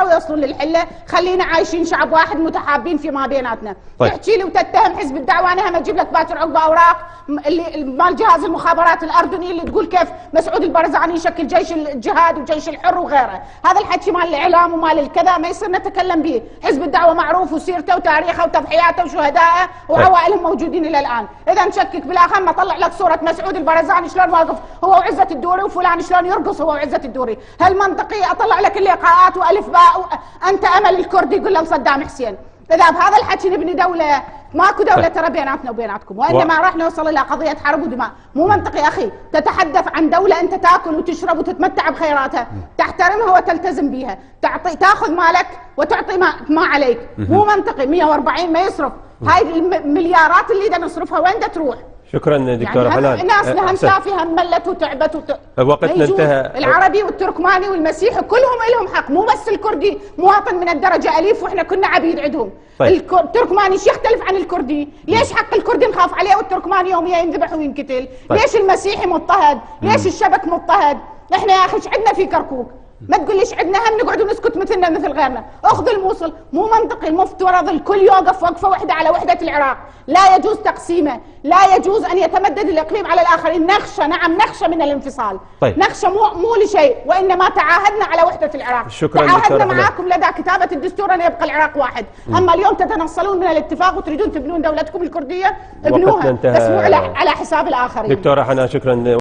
ينصحوا ويوصلون للحله، خلينا عايشين شعب واحد متحابين فيما بيناتنا. طيب. تحكي لي وتتهم حزب الدعوه، انا هم اجيب لك باكر عقب اوراق اللي مال جهاز المخابرات الاردني اللي تقول كيف مسعود البرزاني يشكل جيش الجهاد والجيش الحر وغيره. هذا الحكي مال الاعلام ومال الكذا ما يصير نتكلم به. حزب الدعوه معروف وسيرته وتاريخه وتضحياته وشهدائه وعوائلهم موجودين الى الان. اذا نشكك بالاخر ما طلع لك صوره مسعود البرزاني شلون واقف هو وعزه الدوري وفلان شلون يرقص هو وعزه الدوري. هل منطقي اطلع لك اللقاءات والف باء انت امل الكردي يقول له صدام حسين؟ اذا بهذا الحكي نبني دوله، ماكو دوله ترى بيناتنا وبيناتكم، وانما راح نوصل الى قضيه حرب ودماء. مو منطقي اخي تتحدث عن دوله انت تاكل وتشرب وتتمتع بخيراتها، تحترمها وتلتزم بها، تاخذ مالك وتعطي ما عليك. مو منطقي 140 ما يصرف. هاي المليارات اللي دا نصرفها وين دا تروح؟ شكرا دكتورة يعني حنان. الناس لهم شافي هم ملت وتعبت وقتنا انتهى. العربي والتركماني والمسيحي كلهم لهم حق، مو بس الكردي مواطن من الدرجه اليف واحنا كنا عبيد عندهم. طيب. التركماني ايش يختلف عن الكردي؟ ليش حق الكردي نخاف عليه والتركماني يوميا ينذبح وينقتل؟ طيب. ليش المسيحي مضطهد؟ ليش الشبك مضطهد؟ احنا يا اخي ايش عندنا في كركوك؟ ما تقول ليش عندنا هم نقعد ونسكت مثلنا مثل غيرنا. اخذ الموصل، مو منطقي المفترض الكل يوقف وقفه واحده على وحده العراق، لا يجوز تقسيمه، لا يجوز ان يتمدد الاقليم على الاخرين. نخشى، نعم نخشى من الانفصال. طيب. نخشى مو لشيء، وانما تعاهدنا على وحده العراق. شكرا تعاهدنا معاكم لدى كتابه الدستور ان يبقى العراق واحد. اما اليوم تتنصلون من الاتفاق وتريدون تبنون دولتكم الكرديه، ابنوها بس مو على حساب الاخرين. دكتورة حنان شكرا.